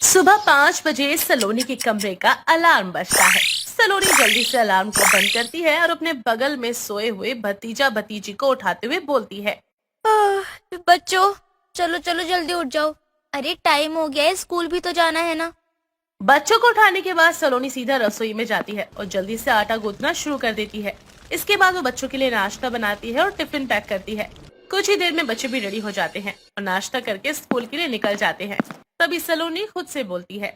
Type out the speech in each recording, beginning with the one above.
सुबह 5 बजे सलोनी के कमरे का अलार्म बजता है। सलोनी जल्दी से अलार्म को बंद करती है और अपने बगल में सोए हुए भतीजा भतीजी को उठाते हुए बोलती है। बच्चों, चलो चलो जल्दी उठ जाओ। अरे टाइम हो गया है, स्कूल भी तो जाना है ना। बच्चों को उठाने के बाद सलोनी सीधा रसोई में जाती है और जल्दी से आटा गूंथना शुरू कर देती है। इसके बाद वो बच्चों के लिए नाश्ता बनाती है और टिफिन पैक करती है। कुछ ही देर में बच्चे भी रेडी हो जाते हैं और नाश्ता करके स्कूल के लिए निकल जाते हैं। तभी सलोनी खुद से बोलती है।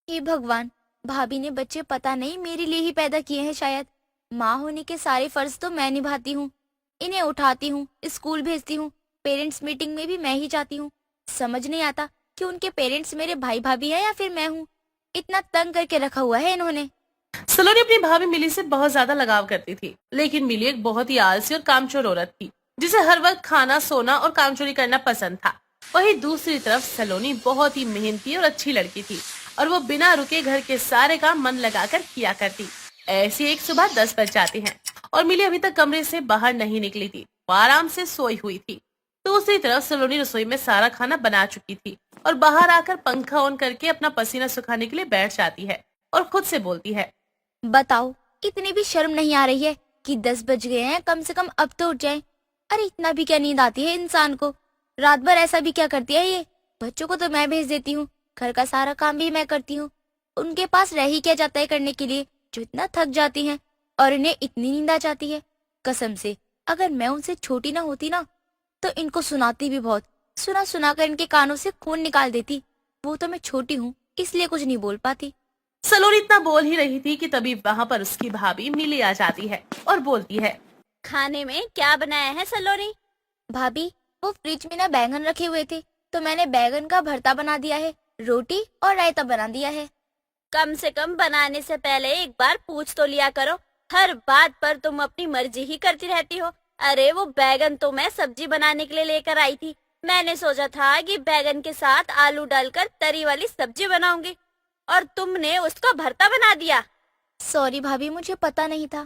हे भगवान, भाभी ने बच्चे पता नहीं मेरे लिए ही पैदा किए हैं शायद। माँ होने के सारे फर्ज तो मैं निभाती हूँ। इन्हें उठाती हूँ, स्कूल भेजती हूँ, पेरेंट्स मीटिंग में भी मैं ही जाती हूँ। समझ नहीं आता कि उनके पेरेंट्स मेरे भाई भाभी है या फिर मैं हूँ। इतना तंग करके रखा हुआ है इन्होंने। सलोनी अपनी भाभी मिली से बहुत ज्यादा लगाव करती थी, लेकिन मिली एक बहुत ही आलसी और कामचोर औरत थी जिसे हर वक्त खाना, सोना और काम चोरी करना पसंद था। वहीं दूसरी तरफ सलोनी बहुत ही मेहनती और अच्छी लड़की थी और वो बिना रुके घर के सारे काम मन लगाकर किया करती। ऐसी एक सुबह 10 बज जाते हैं और मिली अभी तक कमरे से बाहर नहीं निकली थी। वो आराम से सोई हुई थी। दूसरी तरफ सलोनी रसोई में सारा खाना बना चुकी थी और बाहर आकर पंखा ऑन करके अपना पसीना सुखाने के लिए बैठ जाती है और खुद से बोलती है। बताओ, इतनी भी शर्म नहीं आ रही है कि 10 बज गए हैं, कम से कम अब तो उठ जाएं। अरे इतना भी क्या नींद आती है इंसान को। रात भर ऐसा भी क्या करती है ये। बच्चों को तो मैं भेज देती हूँ, घर का सारा काम भी मैं करती हूँ। उनके पास रह ही क्या जाता है करने के लिए, जो इतना थक जाती हैं और इन्हें इतनी नींद आ जाती है। कसम से अगर मैं उनसे छोटी ना होती ना तो इनको सुनाती भी बहुत। सुना सुना कर इनके कानों से खून निकाल देती। वो तो मैं छोटी हूँ इसलिए कुछ नहीं बोल पाती। सलोनी इतना बोल ही रही थी कि तभी वहाँ पर उसकी भाभी मिली आ जाती है और बोलती है। खाने में क्या बनाया है सलोनी? भाभी, वो फ्रिज में ना बैंगन रखे हुए थे तो मैंने बैंगन का भरता बना दिया है, रोटी और रायता बना दिया है। कम से कम बनाने से पहले एक बार पूछ तो लिया करो। हर बात पर तुम अपनी मर्जी ही करती रहती हो। अरे वो बैगन तो मैं सब्जी बनाने के लिए लेकर आई थी। मैंने सोचा था कि बैगन के साथ आलू डालकर तरी वाली सब्जी बनाऊंगी और तुमने उसका भरता बना दिया। सॉरी भाभी, मुझे पता नहीं था।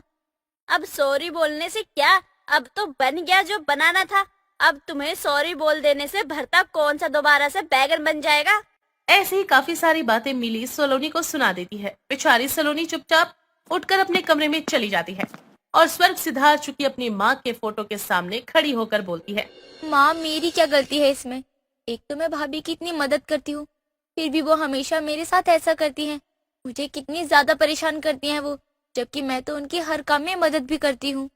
अब सॉरी बोलने से क्या, अब तो बन गया जो बनाना था। अब तुम्हें सॉरी बोल देने से भरता कौन सा दोबारा से बैगन बन जाएगा। ऐसे ही काफी सारी बातें मिली सलोनी को सुना देती है। बेचारी सलोनी चुपचाप उठकर अपने कमरे में चली जाती है और स्वर्ग सिधार चुकी अपनी माँ के फोटो के सामने खड़ी होकर बोलती है। माँ, मेरी क्या गलती है इसमें। एक तो मैं भाभी की इतनी मदद करती हूँ, फिर भी वो हमेशा मेरे साथ ऐसा करती हैं। मुझे कितनी ज्यादा परेशान करती हैं वो, जबकि मैं तो उनकी हर काम में मदद भी करती हूँ।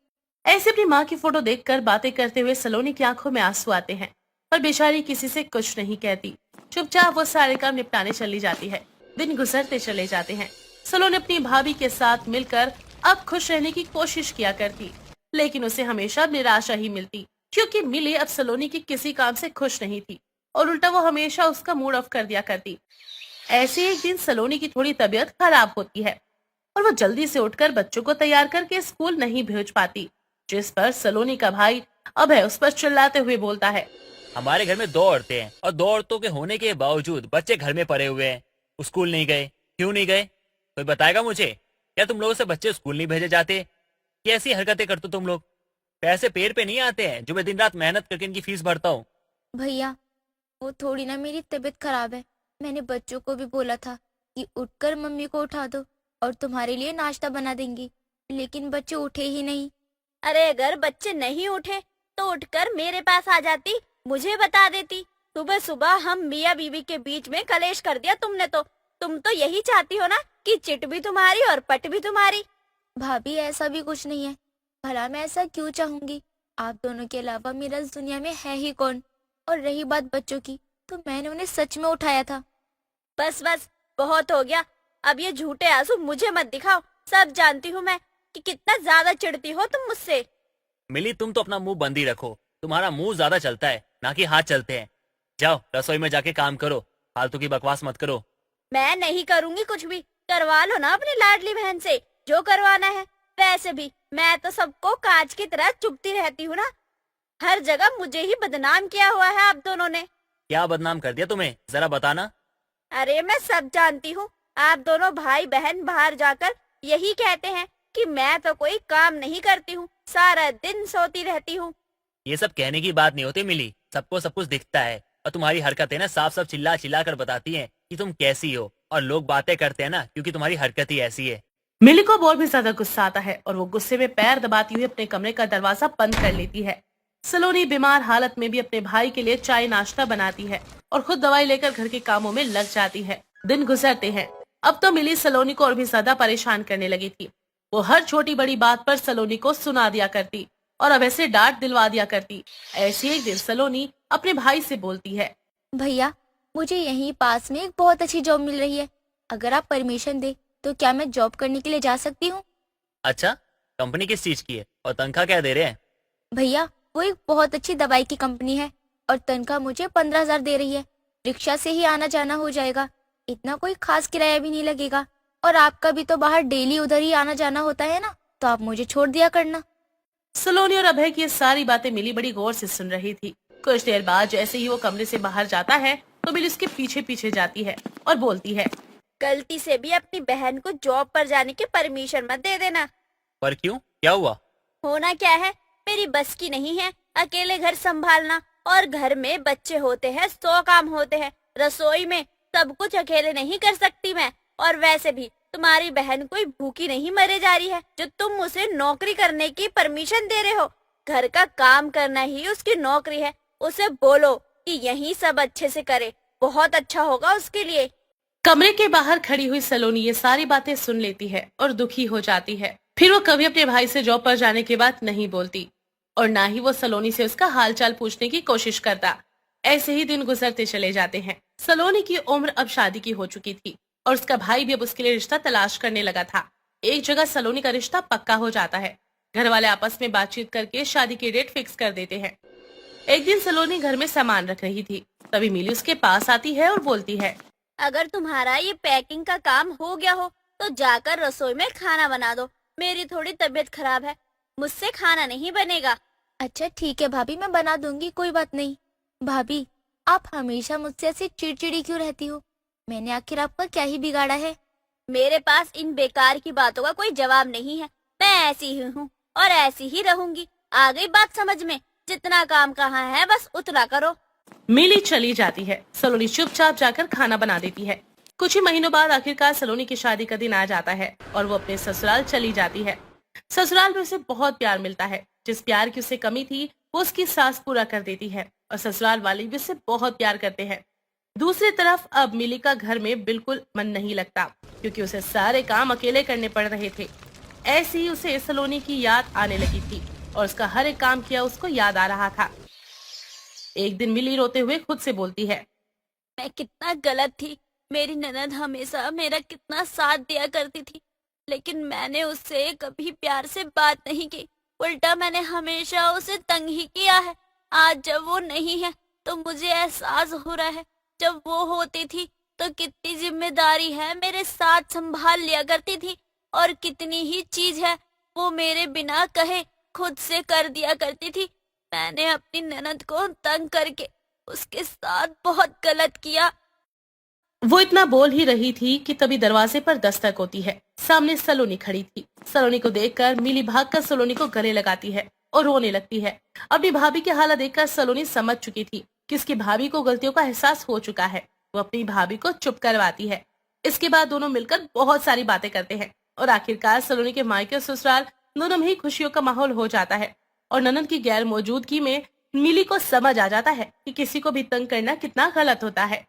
ऐसे अपनी माँ की फोटो देखकर बातें करते हुए सलोनी की आंखों में आंसू आते हैं और बेचारी किसी से कुछ नहीं कहती। चुपचाप वो सारे काम निपटाने चली जाती है। दिन गुजरते चले जाते हैं। सलोनी अपनी भाभी के साथ मिलकर अब खुश रहने की कोशिश किया करती, लेकिन उसे हमेशा निराशा ही मिलती, क्योंकि मिली अब सलोनी की किसी काम से खुश नहीं थी और उल्टा वो हमेशा उसका मूड ऑफ कर दिया करती। ऐसे एक दिन सलोनी की थोड़ी तबीयत खराब होती है और वो जल्दी से उठकर बच्चों को तैयार करके स्कूल नहीं भेज पाती, जिस पर सलोनी का भाई अभय उस पर चिल्लाते हुए बोलता है। हमारे घर में 2 औरतें हैं और 2 औरतों के होने के बावजूद बच्चे घर में पड़े हुए हैं। स्कूल नहीं गए, क्यों नहीं गए? कोई बताएगा मुझे? क्या तुम लोगों से बच्चे स्कूल नहीं भेजे जाते? कैसी हरकतें करते हो तुम लोग? पैसे पेड़ पे नहीं आते हैं जो मैं दिन रात मेहनत करके इनकी फीस भरता हूँ। भैया, वो थोड़ी ना मेरी तबीयत खराब है। मैंने बच्चों को भी बोला था कि उठकर मम्मी को उठा दो और तुम्हारे लिए नाश्ता बना देंगी, लेकिन बच्चे उठे ही नहीं। अरे अगर बच्चे नहीं उठे तो उठकर मेरे पास आ जाती, मुझे बता देती। सुबह सुबह हम मियाँ बीवी के बीच में कलेश कर दिया तुमने तो। तुम तो यही चाहती हो ना कि चिट भी तुम्हारी और पट भी तुम्हारी। भाभी, ऐसा भी कुछ नहीं है। भला मैं ऐसा क्यों चाहूंगी? आप दोनों के अलावा मेरा इस दुनिया में है ही कौन? और रही बात बच्चों की, तो मैंने उन्हें सच में उठाया था। बस बस, बहुत हो गया। अब ये झूठे आंसू मुझे मत दिखाओ। सब जानती हूँ मैं कि कितना ज्यादा चिढ़ती हो तुम मुझसे। मिली, तुम तो अपना मुंह बंद ही रखो। तुम्हारा मुंह ज्यादा चलता है, ना कि हाथ चलते हैं। जाओ रसोई में जाके काम करो, फालतू की बकवास मत करो। मैं नहीं करूंगी कुछ भी। करवा लो ना अपनी लाडली बहन से जो करवाना है। वैसे भी मैं तो सबको कांच की तरह चुभती रहती हूँ ना। हर जगह मुझे ही बदनाम किया हुआ है आप दोनों ने। क्या बदनाम कर दिया तुम्हें, जरा बताना। अरे मैं सब जानती हूँ। आप दोनों भाई बहन बाहर जाकर यही कहते हैं कि मैं तो कोई काम नहीं करती हूँ, सारा दिन सोती रहती हूँ। ये सब कहने की बात नहीं होती मिली, सबको सब कुछ दिखता है। और तुम्हारी हरकतें ना साफ साफ चिल्ला चिल्ला कर बताती हैं कि तुम कैसी हो, और लोग बातें करते हैं ना क्योंकि तुम्हारी हरकत ही ऐसी है। मिली को और भी ज्यादा गुस्सा आता है और वो गुस्से में पैर दबाती हुई अपने कमरे का दरवाजा बंद कर लेती है। सलोनी बीमार हालत में भी अपने भाई के लिए चाय नाश्ता बनाती है और खुद दवाई लेकर घर के कामों में लग जाती है। दिन गुजरते हैं। अब तो मिली सलोनी को और भी ज्यादा परेशान करने लगी थी। वो हर छोटी बड़ी बात पर सलोनी को सुना दिया करती और अब ऐसे डांट दिलवा दिया करती। ऐसे एक दिन सलोनी अपने भाई से बोलती है, भैया, मुझे यहीं पास में एक बहुत अच्छी जॉब मिल रही है। अगर आप परमिशन दे तो क्या मैं जॉब करने के लिए जा सकती हूँ? अच्छा, कंपनी किस चीज की है और तनख्वाह क्या दे रहे हैं? भैया, वो एक बहुत अच्छी दवाई की कंपनी है और तनख्वाह मुझे 15,000 दे रही है। रिक्शा से ही आना जाना हो जाएगा, इतना कोई खास किराया भी नहीं लगेगा। और आपका भी तो बाहर डेली उधर ही आना जाना होता है ना, तो आप मुझे छोड़ दिया करना। सलोनी और अभय की ये सारी बातें मिली बड़ी गौर से सुन रही थी। कुछ देर बाद जैसे ही वो कमरे से बाहर जाता है तो मिली उसके पीछे पीछे जाती है और बोलती है, गलती से भी अपनी बहन को जॉब पर जाने की परमिशन मत दे देना। पर क्यों, क्या हुआ? होना क्या है, मेरी बस की नहीं है अकेले घर संभालना, और घर में बच्चे होते हैं, 100 काम होते हैं। रसोई में सब कुछ अकेले नहीं कर सकती मैं। और वैसे भी तुम्हारी बहन कोई भूखी नहीं मरे जा रही है जो तुम उसे नौकरी करने की परमिशन दे रहे हो। घर का काम करना ही उसकी नौकरी है। उसे बोलो कि यही सब अच्छे से करे, बहुत अच्छा होगा उसके लिए। कमरे के बाहर खड़ी हुई सलोनी ये सारी बातें सुन लेती है और दुखी हो जाती है। फिर वो कभी अपने भाई से जॉब पर जाने के बाद नहीं बोलती और ना ही वो सलोनी से उसका हालचाल पूछने की कोशिश करता। ऐसे ही दिन गुजरते चले जाते हैं। सलोनी की उम्र अब शादी की हो चुकी थी और उसका भाई भी अब उसके लिए रिश्ता तलाश करने लगा था। एक जगह सलोनी का रिश्ता पक्का हो जाता है। घर वाले आपस में बातचीत करके शादी की डेट फिक्स कर देते हैं। एक दिन सलोनी घर में सामान रख रही थी, तभी मिली उसके पास आती है और बोलती है, अगर तुम्हारा ये पैकिंग का काम हो गया हो तो जाकर रसोई में खाना बना दो। मेरी थोड़ी तबीयत खराब है, मुझसे खाना नहीं बनेगा। अच्छा ठीक है भाभी, मैं बना दूंगी, कोई बात नहीं। भाभी, आप हमेशा मुझसे ऐसी चिड़चिड़ी क्यों रहती हो? मैंने आखिर आपका क्या ही बिगाड़ा है? मेरे पास इन बेकार की बातों का कोई जवाब नहीं है। मैं ऐसी ही हूँ और ऐसी ही रहूंगी। आ गई बात समझ में? जितना काम कहाँ है बस उतना करो। मिली चली जाती है। सलोनी चुपचाप जाकर खाना बना देती है। कुछ ही महीनों बाद आखिरकार सलोनी की शादी का दिन आ जाता है और वो अपने ससुराल चली जाती है। ससुराल में उसे बहुत प्यार मिलता है। जिस प्यार की उसे कमी थी वो उसकी सास पूरा कर देती है और ससुराल वाले भी उसे बहुत प्यार करते हैं। दूसरी तरफ अब मिली का घर में बिल्कुल मन नहीं लगता क्योंकि उसे सारे काम अकेले करने पड़ रहे थे। ऐसी ही उसे सलोनी की याद आने लगी थी और उसका हर एक काम किया उसको याद आ रहा था। एक दिन मिली रोते हुए खुद से बोलती है, मैं कितना गलत थी। मेरी ननद हमेशा मेरा कितना साथ दिया करती थी, लेकिन मैंने उससे कभी प्यार से बात नहीं की। उल्टा मैंने हमेशा उसे तंग ही किया है। आज जब वो नहीं है तो मुझे एहसास हो रहा है, जब वो होती थी तो कितनी जिम्मेदारी है मेरे साथ संभाल लिया करती थी, और कितनी ही चीज है वो मेरे बिना कहे खुद से कर दिया करती थी। मैंने अपनी ननद को तंग करके उसके साथ बहुत गलत किया। वो इतना बोल ही रही थी कि तभी दरवाजे पर दस्तक होती है। सामने सलोनी खड़ी थी। सलोनी को देखकर मिली भागकर सलोनी को गले लगाती है और रोने लगती है। अपनी भाभी की हालत देखकर सलोनी समझ चुकी थी कि उसकी भाभी को गलतियों का एहसास हो चुका है। वो अपनी भाभी को चुप करवाती है। इसके बाद दोनों मिलकर बहुत सारी बातें करते हैं और आखिरकार सलोनी के मायके और ससुराल दोनों में ही खुशियों का माहौल हो जाता है और ननद की गैर मौजूदगी में मिली को समझ आ जाता है कि किसी को भी तंग करना कितना गलत होता है।